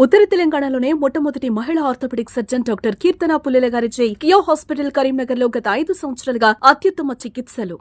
ఉత్తర తెలంగాణలోనే మొట్టమొదటి మహిళా ఆర్థోపెడిక్ సర్జన్ డాక్టర్ కీర్తన పుల్లెల గారిచే కియో హాస్పిటల్ కరీంనగర్లో గత 5 సంవత్సరాలుగా అత్యుత్తమ చికిత్సలు.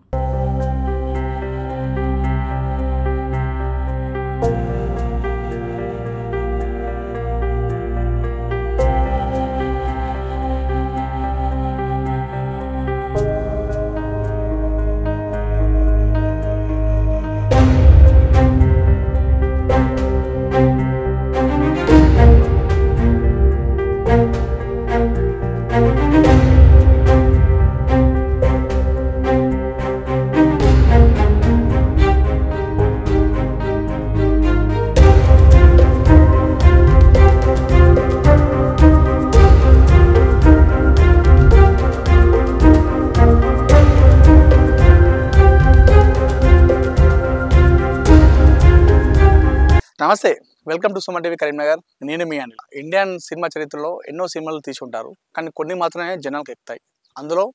నమస్తే, welcome to Suman TV Karimnagar. నేను మీ అనిల్. ఇండియన్ సినిమా చరిత్రలో ఎన్నో సినిమాలు తీసి ఉంటారు, కానీ కొన్ని మాత్రమే జనాలకు ఎక్కుతాయి. అందులో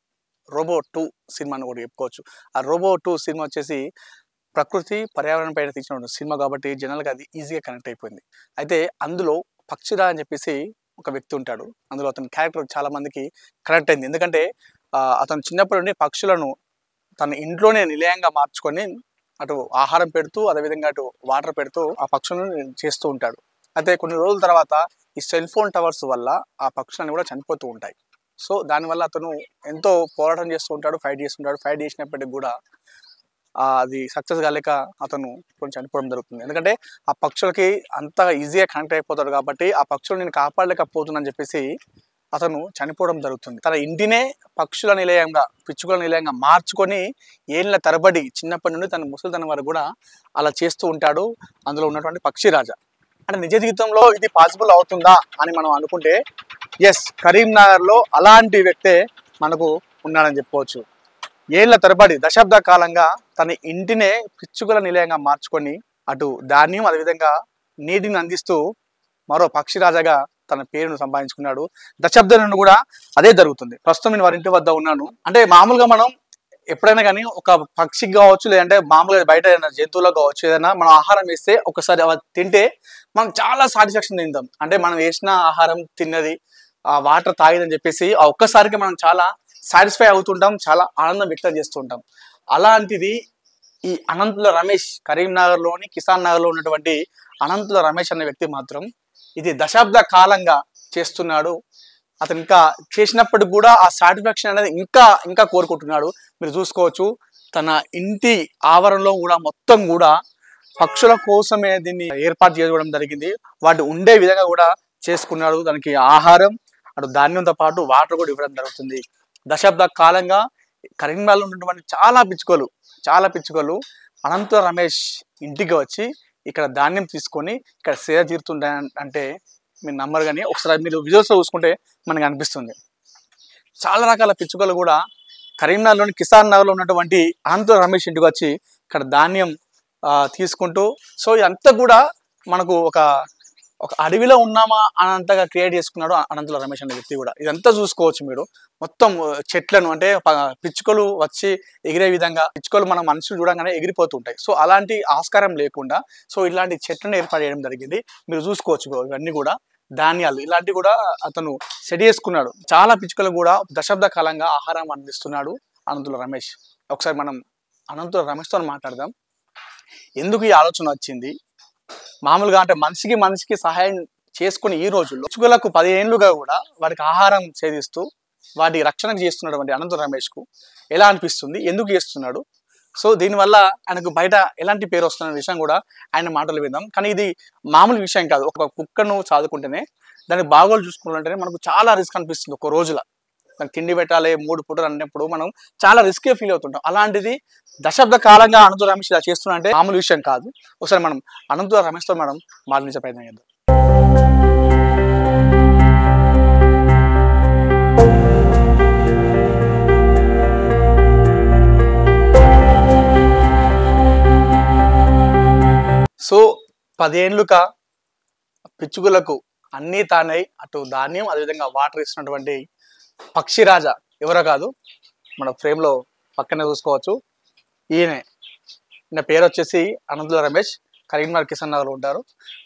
రోబో 2 సినిమాను కూడా చెప్పుకోవచ్చు. ఆ రోబో 2 సినిమా వచ్చేసి ప్రకృతి పర్యావరణం పైన తీసిన సినిమా కాబట్టి జనాలకు అది ఈజీగా కనెక్ట్ అయిపోయింది. అయితే అందులో పక్షిరాజ్ అని చెప్పేసి ఒక వ్యక్తి ఉంటాడు. అందులో అతని క్యారెక్టర్ చాలా మందికి కనెక్ట్ అయింది. ఎందుకంటే అతను చిన్నప్పటి నుండి పక్షులను తన ఇంట్లోనే నిలయంగా మార్చుకొని అటు ఆహారం పెడుతూ, అదేవిధంగా అటు వాటర్ పెడుతూ ఆ పక్షులను చేస్తూ ఉంటాడు. అయితే కొన్ని రోజుల తర్వాత ఈ సెల్ ఫోన్ టవర్స్ వల్ల ఆ పక్షులన్నీ కూడా చనిపోతూ ఉంటాయి. సో దానివల్ల అతను ఎంతో పోరాటం చేస్తూ ఉంటాడు, ఫైట్ చేస్తుంటాడు. ఫైట్ చేసినప్పటికి కూడా అది సక్సెస్ కాలేక అతను కొంచెం చనిపోవడం జరుగుతుంది. ఎందుకంటే ఆ పక్షులకి అంత ఈజీగా కనెక్ట్ అయిపోతాడు కాబట్టి ఆ పక్షులు నేను కాపాడలేకపోతున్నాను చెప్పేసి అతను చనిపోవడం జరుగుతుంది. తన ఇంటినే పక్షుల నిలయంగా, పిచ్చుకల నిలయంగా మార్చుకొని ఏళ్ళ తరబడి చిన్నప్పటి నుండి తన ముసలితనం వరకు కూడా అలా చేస్తూ ఉంటాడు అందులో ఉన్నటువంటి పక్షిరాజా. అంటే నిజ జీవితంలో ఇది పాసిబుల్ అవుతుందా అని మనం అనుకుంటే ఎస్, కరీంనగర్లో అలాంటి వ్యక్తే మనకు ఉన్నాడని చెప్పుకోవచ్చు. ఏళ్ళ తరబడి దశాబ్ద కాలంగా తన ఇంటినే పిచ్చుకల నిలయంగా మార్చుకొని అటు ధాన్యం అదేవిధంగా నీటిని అందిస్తూ మరో పక్షిరాజాగా తన పేరును సంపాదించుకున్నాడు. దశాబ్దం నుండి కూడా అదే జరుగుతుంది. ప్రస్తుతం నేను వారి ఇంటి వద్ద ఉన్నాను. అంటే మామూలుగా మనం ఎప్పుడైనా కానీ ఒక పక్షికి కావచ్చు, లేదంటే మామూలుగా బయట ఏదైనా జంతువులకు కావచ్చు, ఏదైనా మనం ఆహారం వేస్తే ఒకసారి అవి తింటే మనం చాలా సాటిస్ఫాక్షన్ తింటాం. అంటే మనం వేసిన ఆహారం తిన్నది, ఆ వాటర్ తాగిదని చెప్పేసి ఆ ఒక్కసారికి మనం చాలా సాటిస్ఫై అవుతుంటాం, చాలా ఆనందం వ్యక్తం చేస్తుంటాం. అలాంటిది ఈ అనంతుల రమేష్, కరీంనగర్లోని కిసాన్ నగర్లో ఉన్నటువంటి అనంతుల రమేష్ అనే వ్యక్తి మాత్రం ఇది దశాబ్ద కాలంగా చేస్తున్నాడు. అతను ఇంకా చేసినప్పటికి కూడా ఆ సాటిస్ఫాక్షన్ అనేది ఇంకా కోరుకుంటున్నాడు. మీరు చూసుకోవచ్చు, తన ఇంటి ఆవరణలో కూడా మొత్తం కూడా పక్షుల కోసమే దీన్ని ఏర్పాటు చేసుకోవడం జరిగింది. వాటి ఉండే విధంగా కూడా చేసుకున్నాడు. దానికి ఆహారం అటు ధాన్యంతో పాటు వాటర్ కూడా ఇవ్వడం జరుగుతుంది. దశాబ్ద కాలంగా కరీంనగర్లో ఉన్నటువంటి చాలా పిచ్చుకలు అనంతుల రమేష్ ఇంటికి వచ్చి ఇక్కడ ధాన్యం తీసుకొని ఇక్కడ సేద తీరుతుండే అంటే మీరు నమ్మరు. కానీ ఒకసారి మీరు విజువల్స్లో చూసుకుంటే మనకు అనిపిస్తుంది. చాలా రకాల పిచ్చుకలు కూడా కరీంనగర్లోని కిసాన్ నగర్లో ఉన్నటువంటి అనంతుల రమేష్ ఇంటికి వచ్చి ఇక్కడ ధాన్యం తీసుకుంటూ, సో ఇదంతా కూడా మనకు ఒక అడవిలో ఉన్నామా అనంతగా క్రియేట్ చేసుకున్నాడు అనంతుల రమేష్ అనే వ్యక్తి కూడా. ఇదంతా చూసుకోవచ్చు మీరు. మొత్తం చెట్లను అంటే పిచ్చుకలు వచ్చి ఎగిరే విధంగా, పిచ్చుకలు మన మనుషులు చూడంగానే ఎగిరిపోతుంటాయి. సో అలాంటి ఆస్కారం లేకుండా సో ఇలాంటి చెట్లను ఏర్పాటు చేయడం జరిగింది. మీరు చూసుకోవచ్చు ఇవన్నీ కూడా ధాన్యాలు ఇలాంటివి కూడా అతను సెట్ చేసుకున్నాడు. చాలా పిచ్చుకలు కూడా దశాబ్ద కాలంగా ఆహారం అందిస్తున్నాడు అనంతుల రమేష్. ఒకసారి మనం అనంతుల రమేష్తో మాట్లాడదాం. ఎందుకు ఈ ఆలోచన వచ్చింది? మామూలుగా అంటే మనిషికి సహాయం చేసుకుని ఈ రోజుల్లో పిచ్చుకలకు 10 ఏళ్ళుగా కూడా వాటికి ఆహారం సేవిస్తూ వాటి రక్షణకు చేస్తున్నటువంటి అనంతుల రమేష్కు ఎలా అనిపిస్తుంది, ఎందుకు చేస్తున్నాడు, సో దీనివల్ల ఆయనకు బయట ఎలాంటి పేరు వస్తున్న విషయం కూడా ఆయన మాటలు విందాం. కానీ ఇది మామూలు విషయం కాదు. ఒక కుక్కను సాదుకుంటేనే దాన్ని బాగోలు చూసుకుంటుంటేనే మనకు చాలా రిస్క్ అనిపిస్తుంది. ఒక రోజుల దానికి తిండి పెట్టాలి, 3 పూటలు అన్నప్పుడు మనం చాలా రిస్కే ఫీల్ అవుతుంటాం. అలాంటిది దశాబ్ద కాలంగా అనంతుల రమేష్ ఇలా చేస్తున్నా అంటే మామూలు విషయం కాదు. ఒకసారి మనం అనంతుల రమేష్తో మనం మాట్లాడించే ప్రయత్నం చేద్దాం. సో 10 ఏళ్ళుగా పిచ్చుకలకు అన్నీ తానై అటు ధాన్యం అదేవిధంగా వాటర్ ఇస్తున్నటువంటి పక్షిరాజా ఎవరో కాదు, మన ఫ్రేమ్లో పక్కనే చూసుకోవచ్చు. ఈయన పేరు వచ్చేసి అనంతుల రమేష్. కరీంనగర్ కిషన్ నగర్ లో ఉంటారు.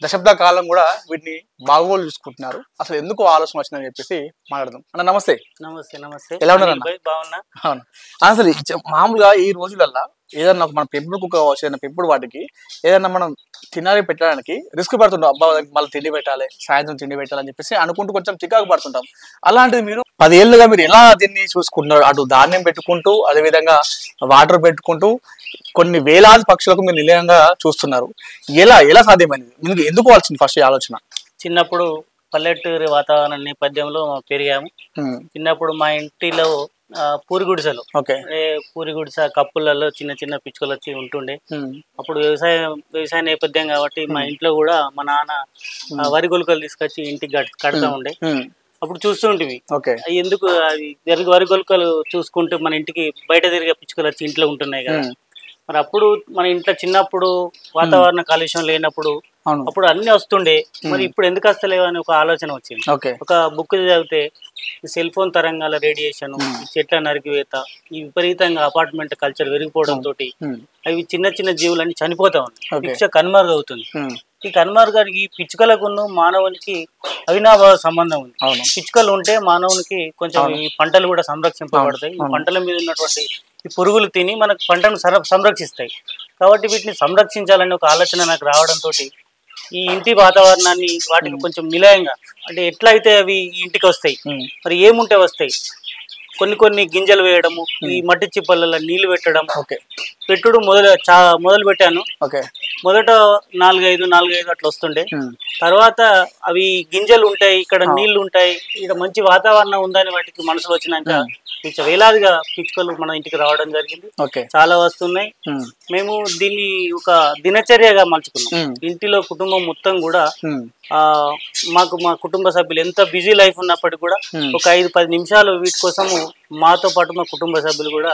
దశాబ్ద కాలం కూడా వీటిని బాగోలు చూసుకుంటున్నారు. అసలు ఎందుకు ఆలోచన వచ్చిందని చెప్పేసి మాట్లాడదాం. అన్న నమస్తే. నమస్తే నమస్తే. ఎలా ఉన్నారు అన్న? బాగున్నా. అవును. అసలు మామూలుగా ఈ రోజులల్లో ఏదన్నా మన పెంపుడు కుక్క కావచ్చు, ఏదైనా పెంపుడు వాటికి ఏదైనా మనం తినాలి పెట్టడానికి రిస్క్ పడుతుంటాం. అబ్బా మళ్ళీ తిండి పెట్టాలి, సాయంత్రం తిండి పెట్టాలని చెప్పేసి అనుకుంటూ కొంచెం చికాకు పడుతుంటాం. అలాంటిది మీరు 10 ఏళ్ళుగా మీరు ఎలా దీన్ని చూసుకుంటున్నారు? అటు ధాన్యం పెట్టుకుంటూ, అదేవిధంగా వాటర్ పెట్టుకుంటూ కొన్ని వేలాది పక్షులకు మీరు నిలయంగా చూస్తున్నారు. ఎలా ఎలా సాధ్యమైంది? మీకు ఎందుకు వచ్చింది ఫస్ట్ ఈ ఆలోచన? చిన్నప్పుడు పల్లెటూరి వాతావరణ నేపథ్యంలో పెరిగాము. చిన్నప్పుడు మా ఇంటిలో పూరి గుడిసెలు, పూరి గుడిసె కప్పులలో చిన్న చిన్న పిచ్చుకలు వచ్చి ఉంటుండే. అప్పుడు వ్యవసాయ నేపథ్యం కాబట్టి మా ఇంట్లో కూడా మా నాన్న వరి గొలుకలు తీసుకొచ్చి ఇంటికి కడతా ఉండే. అప్పుడు చూస్తుంటివి ఎందుకు అది వరి గొలుకలు చూసుకుంటూ మన ఇంటికి బయట తిరిగే పిచ్చుకలు వచ్చి ఇంట్లో ఉంటున్నాయి కదా. మరి అప్పుడు మన ఇంట్లో చిన్నప్పుడు వాతావరణ కాలుష్యం లేనప్పుడు అప్పుడు అన్ని వస్తుండే, మరి ఇప్పుడు ఎందుకు వస్తలేవు అని ఒక ఆలోచన వచ్చింది. ఒక బుక్ చదివితే సెల్ ఫోన్ తరంగాల రేడియేషన్, చెట్ల నరికివేత, ఈ విపరీతంగా అపార్ట్మెంట్ కల్చర్ పెరిగిపోవడం తోటి అవి చిన్న చిన్న జీవులన్నీ చనిపోతా ఉన్నాయి. పిచ్చ కనుమరుగవుతుంది. ఈ కనుమరుగానికి ఈ పిచ్చుకలకు మానవునికి అవినాభావ సంబంధం ఉంది. పిచ్చుకలు ఉంటే మానవునికి కొంచెం ఈ పంటలు కూడా సంరక్షింపబడతాయి. ఈ పంటల మీద ఉన్నటువంటి ఈ పురుగులు తిని మనకు పంటను సంరక్షిస్తాయి. కాబట్టి వీటిని సంరక్షించాలని ఒక ఆలోచన నాకు రావడంతో ఈ ఇంటి వాతావరణాన్ని వాటికి కొంచెం నిలయంగా, అంటే ఎట్లయితే అవి ఇంటికి వస్తాయి, మరి ఏముంటే వస్తాయి, కొన్ని గింజలు వేయడము, ఈ మట్టి చిప్పలలో నీళ్లు పెట్టడం పెట్టుడు మొదలు పెట్టాను. మొదట 4-5 అట్లా వస్తుండే. తర్వాత అవి గింజలు ఉంటాయి, ఇక్కడ నీళ్లు ఉంటాయి, ఇక్కడ మంచి వాతావరణం ఉందని వాటికి మనసులో వచ్చినాక వేలాదిగా పిచ్చుకలు మన ఇంటికి రావడం జరిగింది. చాలా వస్తున్నాయి. మేము దీన్ని ఒక దినచర్యగా మలుచుకున్నాం. ఇంటిలో కుటుంబం మొత్తం కూడా మా కుటుంబ సభ్యులు ఎంత బిజీ లైఫ్ ఉన్నప్పటికీ కూడా ఒక 5-10 నిమిషాలు వీటి కోసము మాతో పాటు మా కుటుంబ సభ్యులు కూడా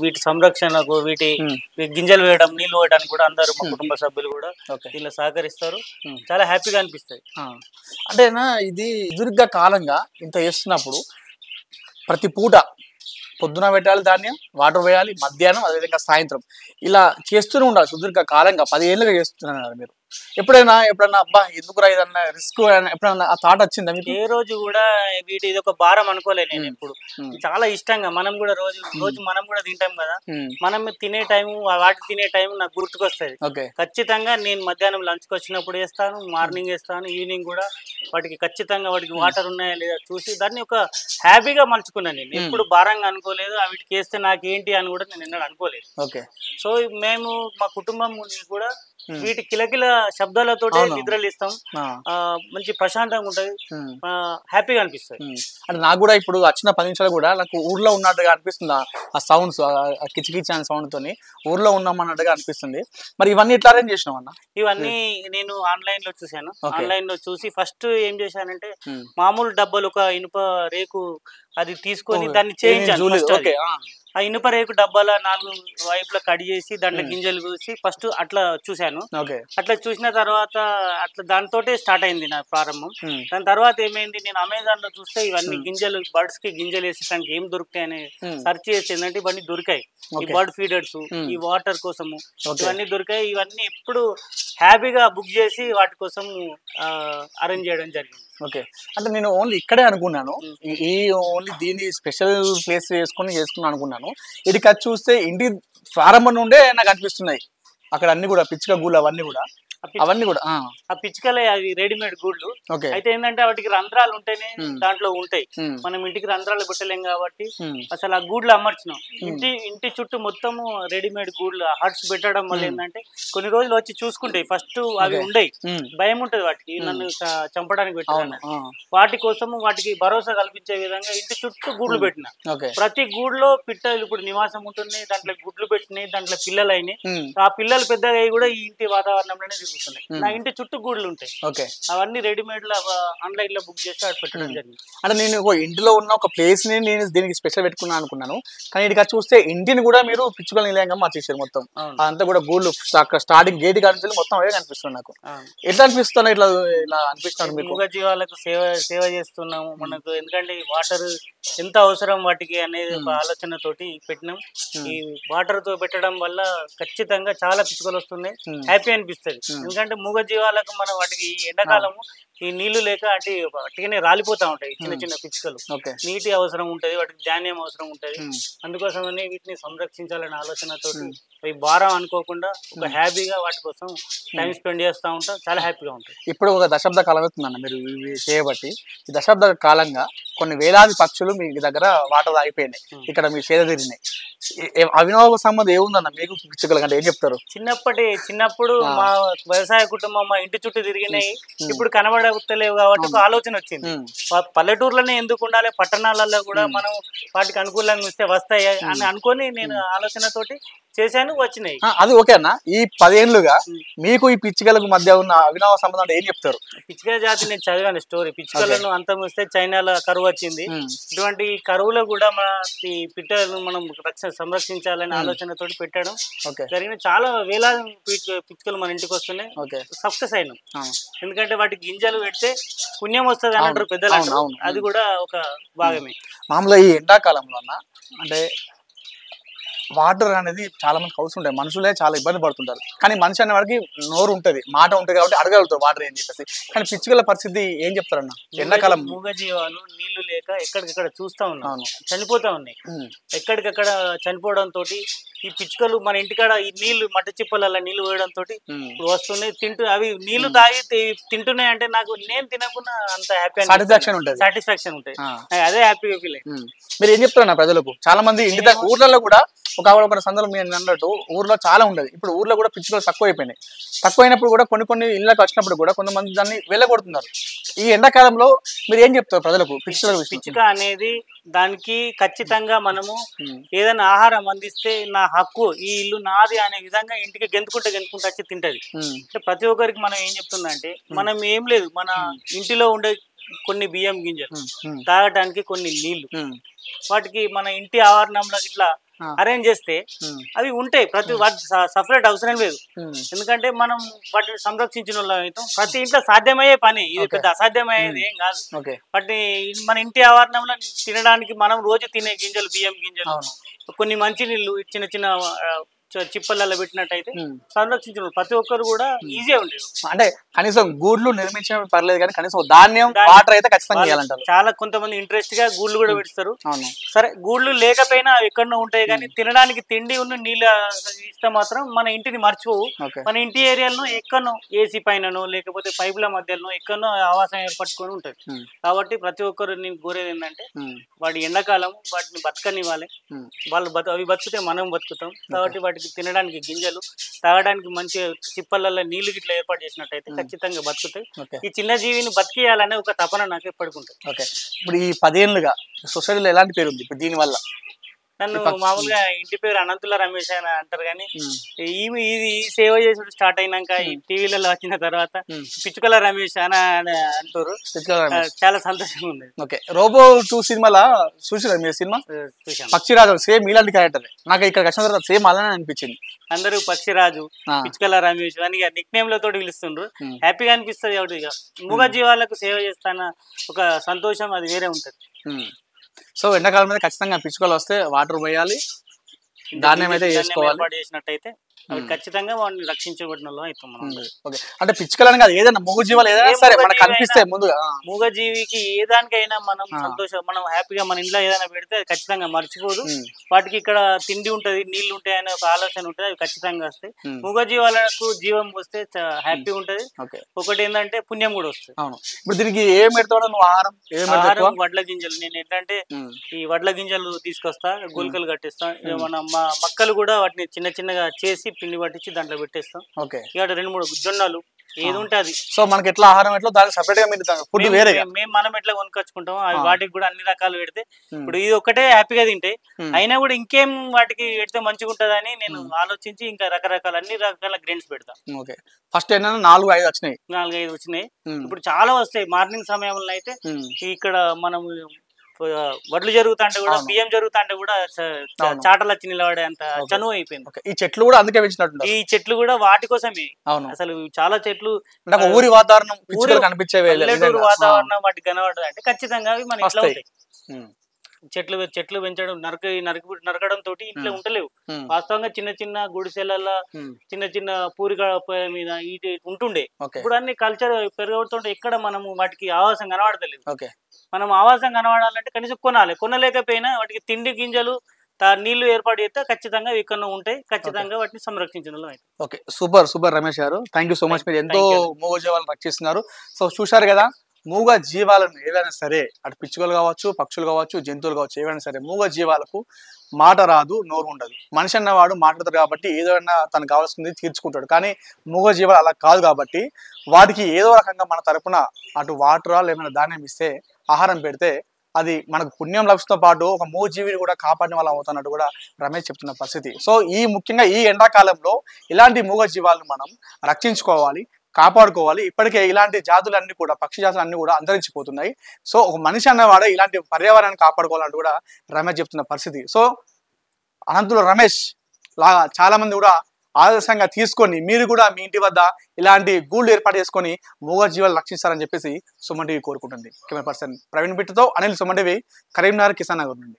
వీటి సంరక్షణకు, వీటి గింజలు వేయడం, నీళ్లు వేయడానికి కూడా అందరూ మా కుటుంబ సభ్యులు కూడా ఇలా సహకరిస్తారు. చాలా హ్యాపీగా అనిపిస్తాయి. అంటేనా ఇది దీర్ఘ కాలంగా ఇంత చేస్తున్నప్పుడు ప్రతి పూట పొద్దున పెట్టాలి ధాన్యం, వాటర్ వేయాలి, మధ్యాహ్నం, అదేవిధంగా సాయంత్రం ఇలా చేస్తూనే ఉండాలి. సుదీర్ఘ కాలంగా 10 ఏళ్ళుగా చేస్తున్నారు మీరు. ఎప్పుడైనా అబ్బా ఎందుకు రాదన్న రిస్క్ ఎప్పుడైనా ఆ థాట్ వచ్చిందా మీకు? ఏ రోజు కూడా వీటి ఇది ఒక భారం అనుకోలేదు నేను ఎప్పుడు. చాలా ఇష్టంగా మనం కూడా రోజు మనం కూడా తింటాం కదా, మనం తినే టైం, వాటి తినే టైం నాకు గుర్తుకొస్తుంది. ఖచ్చితంగా నేను మధ్యాహ్నం లంచ్కి వచ్చినప్పుడు వేస్తాను, మార్నింగ్ వేస్తాను, ఈవినింగ్ కూడా వాటికి ఖచ్చితంగా వాటికి వాటర్ ఉన్నాయా లేదా చూసి దాన్ని ఒక హ్యాపీగా మలుచుకున్నాను. నేను ఎప్పుడు భారంగా అనుకోలేదు. వీటికి వేస్తే నాకేంటి అని కూడా నేను ఎన్నడూ అనుకోలేదు. సో మేము మా కుటుంబం కూడా వీటి కిలకిల శబ్దాలతో నిద్రలు ఇస్తాం. మంచి ప్రశాంతంగా ఉంటది, హ్యాపీగా అనిపిస్తుంది. అంటే నాకు కూడా ఇప్పుడు వచ్చిన 10 నిమిషాలు కూడా నాకు ఊర్లో ఉన్నట్టుగా అనిపిస్తుంది. ఆ సౌండ్స్, కిచకిచ అనే సౌండ్ తోని ఊర్లో ఉన్నామన్నట్టుగా అనిపిస్తుంది. మరి ఇవన్నీ ఎట్లా అరేంజ్ చేసినావు అన్న? ఇవన్నీ నేను ఆన్లైన్ లో చూసాను. ఆన్లైన్ లో చూసి ఫస్ట్ ఏం చేశానంటే మామూలు డబ్బాలు, ఒక ఇనుప రేకు అది తీసుకొని దాన్ని చేయించాను. ఆ ఇనుప రేకు డబ్బాల 4 వైపులా కట్ చేసి దాంట్లో గింజలు చూసి ఫస్ట్ అట్లా చూశాను. అట్లా చూసిన తర్వాత అట్లా దానితోటే స్టార్ట్ అయింది నా ప్రారంభం. దాని తర్వాత ఏమైంది, నేను అమెజాన్ లో చూస్తే ఇవన్నీ గింజలు, బర్డ్స్ కి గింజలు వేసేటానికి ఏం దొరుకుతాయి అని సెర్చ్ చేసి ఏంటంటే ఇవన్నీ దొరికాయి. ఈ బర్డ్ ఫీడర్స్, ఈ వాటర్ కోసము ఇవన్నీ దొరికాయి. ఇవన్నీ ఎప్పుడు హ్యాపీగా బుక్ చేసి వాటి కోసం అరేంజ్ చేయడం జరిగింది. అంటే నేను ఓన్లీ ఇక్కడే అనుకున్నాను, ఈ ఓన్లీ దీన్ని స్పెషల్ ప్లేస్ చేసుకుని అనుకున్నాను. ఇది ఖర్చు చూస్తే ఇంటి ప్రారంభం నుండే నాకు అనిపిస్తున్నాయి. అక్కడ అన్ని కూడా పిచ్చుక గూళ్ళు అవన్నీ కూడా ఆ పిచ్చుకలే అవి రెడీమేడ్ గూళ్ళు. అయితే ఏంటంటే వాటికి రంధ్రాలు ఉంటేనే దాంట్లో ఉంటాయి. మనం ఇంటికి రంధ్రాలు పెట్టలేం కాబట్టి అసలు ఆ గూడ్లు అమర్చినాం. ఇంటి చుట్టూ మొత్తము రెడీమేడ్ గూడ్లు హట్స్ పెట్టడం వల్ల ఏంటంటే కొన్ని రోజులు వచ్చి చూసుకుంటాయి. ఫస్ట్ అవి ఉండేవి, భయం ఉంటది వాటికి, నన్ను చంపడానికి పెట్టాను. వాటి కోసము వాటికి భరోసా కల్పించే విధంగా ఇంటి చుట్టూ గూడ్లు పెట్టిన. ప్రతి గూడ్లో పిట్టలు ఇప్పుడు నివాసం ఉంటున్నాయి, దాంట్లో గుడ్లు పెట్టినాయి, దాంట్లో పిల్లలు అయినాయి. ఆ పిల్లలు పెద్దగా కూడా ఈ ఇంటి వాతావరణంలోనే తిరుగుతున్నాయి. నా ఇంటి చుట్టూ గూడులు ఉంటాయి. ఓకే, అవన్నీ రెడీమేడ్ లో ఆన్లైన్ లో బుక్ చేసి అటు పెట్టడం జరిగింది. అంటే నేను ఇంటిలో ఉన్న ఒక ప్లేస్ ని నేను దీనికి స్పెషల్ పెట్టుకున్నాను అనుకున్నాను, కానీ ఇటుగా చూస్తే ఇంటిని కూడా మీరు పిచ్చుకల నిలయంగా మార్చేసారు మొత్తం. అంతా కూడా గూళ్ళు స్టార్టింగ్ గేట్ కానీ మొత్తం అవే కనిపిస్తుంది నాకు. ఎట్లా అనిపిస్తుంది? ఇట్లా ఇలా అనిపిస్తుంది మీకు? మూగ జీవాలకు సేవ చేస్తున్నాము మనకు, ఎందుకంటే వాటర్ ఎంత అవసరం వాటికి అనేది ఒక ఆలోచనతోటి పెట్టినాం. ఈ వాటర్ తో పెట్టడం వల్ల ఖచ్చితంగా చాలా పిచ్చుకలు వస్తున్నాయి, హ్యాపీ అనిపిస్తుంది. ఎందుకంటే మూగ జీవాలకు మనం వాటికి ఎండాకాలము ఈ నీళ్లు లేక అటుగానే రాలిపోతా ఉంటాయి చిన్న చిన్న పిచ్చుకలు. నీటి అవసరం ఉంటది, వాటికి ధాన్యం అవసరం ఉంటది. అందుకోసమని వీటిని సంరక్షించాలనే ఆలోచనతో ఈ భారం అనుకోకుండా ఒక హ్యాపీగా వాటి కోసం టైం స్పెండ్ చేస్తూ ఉంటాం, చాలా హ్యాపీగా ఉంటుంది. ఇప్పుడు ఒక దశాబ్ద కాలం అవుతుందన్న మీరు ఇవి చేయబట్టి. ఈ దశాబ్ద కాలంగా కొన్ని వేలాది పక్షులు మీ దగ్గర వాటర్ ఆగిపోయినాయి, ఇక్కడ మీ చేద తిరిగినాయి. అవినోభ సంబంధం ఏముందన్న మీకు పిచ్చుకల కంటే? ఏం చెప్తారు? చిన్నప్పుడు మా వ్యవసాయ కుటుంబం మా ఇంటి చుట్టూ తిరిగినాయి, ఇప్పుడు కనబడలేవు కాబట్టి ఒక ఆలోచన వచ్చింది, పల్లెటూర్లోనే ఎందుకు ఉండాలి, పట్టణాలలో కూడా మనం వాటికి అనుకూలంగా ఇస్తే వస్తాయి అని అనుకొని నేను ఆలోచనతోటి చేశాను, వచ్చినాయి. అది ఓకే అన్న. ఈ 10 ఏళ్ళుగా మీకు ఈ పిచ్చుకలకు మధ్య ఉన్న అవినవ సంబంధం ఏం చెప్తారు? పిచ్చుకల జాతి నేను చదివాను స్టోరీ. పిచ్చుకలను అంతమిస్తే చైనాలో కరువు వచ్చింది. ఇటువంటి కరువులో కూడా మన ఈ పిట్టలను మనం సంరక్షించాలనే ఆలోచనతో పెట్టడం జరిగిన. చాలా వేలాది పిచ్చుకలు మన ఇంటికి వస్తున్నాయి, సక్సెస్ అయినాం. ఎందుకంటే వాటికి గింజలు పెడితే పుణ్యం వస్తుంది అని అంటారు పెద్దలు, అది కూడా ఒక భాగమే. మామూలుగా ఈ ఎండాకాలంలో అన్న అంటే వాటర్ అనేది చాలా మంది హౌస్ ఉంటాయి, మనుషులే చాలా ఇబ్బంది పడుతుంటారు. కానీ మనిషి అనే వాడికి నోరు ఉంటుంది, మాట ఉంటుంది కాబట్టి అడగలుగుతారు వాటర్ ఏం చెప్పేసి. కానీ పిచ్చుకల పరిస్థితి ఏం చెప్తారన్న? ఎండాకాలం మూగ జీవాలు నీళ్లు లేక ఎక్కడికక్కడ చూస్తా ఉన్నాను, చనిపోతా ఉన్నాయి. ఎక్కడికక్కడ చనిపోవడంతో ఈ పిచ్చుకలు మన ఇంటికాడ ఈ నీళ్లు మట్టి చిప్పల నీళ్లు వేయడంతో వస్తున్నాయి, అవి నీళ్లు తాగి తింటున్నాయి. అంటే నాకు నేను తినకుండా అంత హ్యాపీ, సాటిస్ఫాక్షన్ ఉంటుంది, అదే హ్యాపీగా ఫీల్ అయ్యి. మీరు ఏం చెప్తారన్న ప్రజలకు? చాలా మంది ఇంటి దగ్గర ఊర్లలో కూడా ఒక సందర్భం మీరు అన్నట్టు ఊర్లో చాలా ఉండదు, ఇప్పుడు ఊర్లో కూడా పిచ్చుకలు తక్కువైపోయినాయి. తక్కువైనప్పుడు కూడా కొన్ని ఇళ్ళకి వచ్చినప్పుడు కూడా కొంతమంది దాన్ని వెళ్ళగొడుతున్నారు. ఈ ఎండాకాలంలో మీరు ఏం చెప్తారు ప్రజలకు? పిచ్చుక అనేది దానికి ఖచ్చితంగా మనము ఏదైనా ఆహారం అందిస్తే నా హక్కు, ఈ ఇల్లు నాది అనే విధంగా ఇంటికి గెంతుకుంటే వచ్చి తింటది. ప్రతి ఒక్కరికి మనం ఏం చెప్తున్నా అంటే, మనం ఏం లేదు, మన ఇంటిలో ఉండే కొన్ని బియ్యం గింజలు, తాగటానికి కొన్ని నీళ్లు, వాటికి మన ఇంటి ఆవరణంలో ఇట్లా అరేంజ్ చేస్తే అవి ఉంటాయి. వాటి సపరేట్ అవసరం లేదు, ఎందుకంటే మనం వాటిని సంరక్షించిన వాళ్ళం. ప్రతి ఇంట్లో సాధ్యమయ్యే పని ఇది, పెద్ద అసాధ్యమయ్యేది ఏం కాదు. వాటిని మన ఇంటి ఆవరణంలో తినడానికి మనం రోజు తినే గింజలు, బియ్యం గింజలు, కొన్ని మంచి నీళ్ళు చిన్న చిన్న చిప్పలలో పెట్టినట్టయితే సంరక్షించిన ప్రతి ఒక్కరు కూడా ఈజీగా ఉండేది. అంటే కనీసం గూడ్లు నిర్మించడం పర్లేదు, కానీ కనీసం ధాన్యం, వాటర్ అయితే ఖచ్చితంగా చేయాలంటారు. చాలా కొంతమంది ఇంట్రెస్ట్ గా గూడ్లు కూడా పెడతారు. సరే, గూడ్లు లేకపోయినా అవి ఎక్కడో ఉంటాయి, కానీ తినడానికి తిండి ఉన్న నీళ్ళు ఇస్తే మాత్రం మన ఇంటిని మర్చిపోవు. మన ఇంటి ఏరియాలో ఎక్కడో ఏసీ పైననో లేకపోతే పైపుల మధ్యలో ఎక్కడో ఆవాసం ఏర్పరచుకొని ఉంటది. కాబట్టి ప్రతి ఒక్కరు నేను కోరేది ఏంటంటే, వాటి ఎండాకాలం వాటిని బతకనివ్వాలి. వాళ్ళు అవి బతికితే మనం బతుకుతాం. కాబట్టి వాటికి తినడానికి గింజలు, తాగడానికి మంచి చిప్పలలో నీళ్లు గిట్లా ఏర్పాటు చేసినట్టయితే ఖచ్చితంగా బతుకుతాయి. ఈ చిన్న జీవిని బతికేయాలనే ఒక తపన నాకు ఎప్పటికుంటుంది. ఇప్పుడు ఈ 10 ఏళ్ళుగా సొసైటీలో ఎలాంటి పేరు ఉంది ఇప్పుడు దీని వల్ల? నన్ను మామూలుగా ఇంటి పేరు అనంతుల రమేష్ అని అంటారు, కానీ ఇది సేవ చేసుడు స్టార్ట్ అయినాక ఈ టీవీలలో వచ్చిన తర్వాత పిచ్చుకల రమేష్ అని అంటారు. చాలా సంతోషంగా ఉంది. రోబో 2 సినిమాలో చూసారా మీరు? సినిమా పక్షిరాజు సేమ్ ఇలాంటి క్యారెక్టర్ నాకు ఇక్కడ వచ్చిన తర్వాత సేమ్ అలానే అనిపించింది. అందరూ పక్షిరాజు, పిచ్చుకల రమేష్ అని నిక్ నేమ్ లతో పిలుస్తుండ్రు. హ్యాపీగా అనిపిస్తుంది. ఒకటి మూగ జీవాలకు సేవ చేస్తాన ఒక సంతోషం అది వేరే ఉంటది. సో ఎండాకాలం మీద ఖచ్చితంగా పిచ్చుకలు వస్తే వాటర్ పోయాలి, ధాన్యం అయితే ఏర్పాటు చేసినట్టయితే ఖచ్చితంగా వాడిని రక్షించబడిన అంటే పిచ్చుకలని కాదు, ఏదైనా మూగజీవాలు ఏదైనా సరే మనకు కనిపిస్తాయి ముందుగా. మూగజీవికి ఏ దానికైనా మనం సంతోషం, మనం హ్యాపీగా మన ఇంట్లో ఏదైనా పెడితే అది ఖచ్చితంగా మర్చిపోదు. వాటికి ఇక్కడ తిండి ఉంటది, నీళ్లు ఉంటాయి అనే ఒక ఆలోచన ఉంటది, అవి ఖచ్చితంగా వస్తాయి. మూగజీవాలకు జీవం వస్తే హ్యాపీ ఉంటది. ఒకటి ఏంటంటే పుణ్యం కూడా వస్తుంది. ఇప్పుడు దీనికి ఏం పెడతావు నువ్వు? ఆహారం వడ్ల గింజలు. నేను ఏంటంటే ఈ వడ్ల గింజలు తీసుకొస్తా, గుల్కలు కట్టిస్తా. మన మక్కలు కూడా వాటిని చిన్న చిన్నగా చేసి పిండి పట్టించి దాంట్లో పెట్టేస్తాం. ఇక్కడ 2-3 జొన్నలు, ఏది ఉంటే అది. సో మనకి ఎట్లా ఆహారం ఎట్లా దానికి సపరేట్ గా మీరు ఫుడ్ వేరే మేము మనం ఎట్లా కొనుక్కొచ్చుకుంటాం అవి వాటికి కూడా అన్ని రకాలు పెడితే ఇప్పుడు ఇది ఒకటే హ్యాపీగా తింటే అయినా కూడా ఇంకేం వాటికి పెడితే మంచిగా ఉంటదని నేను ఆలోచించి ఇంకా రకరకాల అన్ని రకాల గ్రెయిన్స్ పెడతా. ఓకే ఫస్ట్ ఏంటంటే 4-5 వచ్చినాయి 4-5 వచ్చినాయి. ఇప్పుడు చాలా వస్తాయి మార్నింగ్ సమయంలో అయితే. ఇక్కడ మనం వడ్లు జరుగుతుంటే కూడా బియ్యం జరుగుతుంటే కూడా చాటలు వచ్చి నిలబడే అంత చనువు అయిపోయింది. ఈ చెట్లు కూడా అందుకే పెంచినట్టు. ఈ చెట్లు కూడా వాటి కోసమే అసలు చాలా చెట్లు ఊరి వాతావరణం కనిపించేవి వాతావరణం వాటికి కనబడదు అంటే ఖచ్చితంగా అవి మన ఇంట్లో ఉంటాయి. చెట్లు పెంచడం నరకడం తోటి ఇంట్లో ఉంటలేవు. వాస్తవంగా చిన్న చిన్న గుడిసెలలో చిన్న చిన్న పూరిక మీద ఇది ఉంటుండే. ఇప్పుడు అన్ని కల్చర్ పెరగడుతుంటే ఎక్కడ మనము వాటికి ఆవాసం కనబడతలేదు. మనం ఆవాసం కనబడాలంటే కనీసం కొనలేకపోయినా వాటికి తిండి గింజలు నీళ్లు ఏర్పాటు చేస్తే ఖచ్చితంగా ఇక్కడ ఉంటాయి. ఖచ్చితంగా వాటిని సంరక్షించడం. ఓకే సూపర్ రమేష్ గారు, థ్యాంక్ యూ సో మచ్. మీరు ఎంతో మూగ జీవాలను రక్షిస్తున్నారు. సో చూశారు కదా, మూగ జీవాలను ఏవైనా సరే అటు పిచ్చుకలు కావచ్చు, పక్షులు కావచ్చు, జంతువులు కావచ్చు, ఏవైనా సరే మూగ జీవాలకు మాట రాదు, నోరు ఉండదు. మనిషి అన్నవాడు మాట్లాడతాడు కాబట్టి ఏదైనా తనకు కావాల్సింది తీర్చుకుంటాడు. కానీ మూగ జీవాలు అలా కాదు కాబట్టి వాటికి ఏదో రకంగా మన తరపున అటు వాటరా ఏమైనా ధాన్యం ఇస్తే, ఆహారం పెడితే అది మనకు పుణ్యం లభిస్తూ పాటు ఒక మూగ జీవిని కూడా కాపాడిన వాళ్ళు అవుతున్నట్టు కూడా రమేష్ చెప్తున్న పరిస్థితి. సో ముఖ్యంగా ఈ ఎండాకాలంలో ఇలాంటి మూగ జీవాలను మనం రక్షించుకోవాలి, కాపాడుకోవాలి. ఇప్పటికే ఇలాంటి జాతులన్నీ కూడా, పక్షి జాతులు అన్ని కూడా అంతరించిపోతున్నాయి. సో ఒక మనిషి అన్నవాడే ఇలాంటి పర్యావరణాన్ని కాపాడుకోవాలంటూ కూడా రమేష్ చెప్తున్న పరిస్థితి. సో అనంతులు రమేష్ లాగా చాలా మంది కూడా ఆదర్శంగా తీసుకొని మీరు కూడా మీ ఇంటి వద్ద ఇలాంటి గూళ్ళు ఏర్పాటు చేసుకొని మూగ జీవాలు రక్షిస్తారని చెప్పేసి సుమన్ టీవీ కోరుకుంటుంది. కెమెరా పర్సన్ ప్రవీణ్ బిట్టుతో అనిల్, సుమన్ టీవీ, కరీంనగర్, కిసాన్ నగర్ నుండి.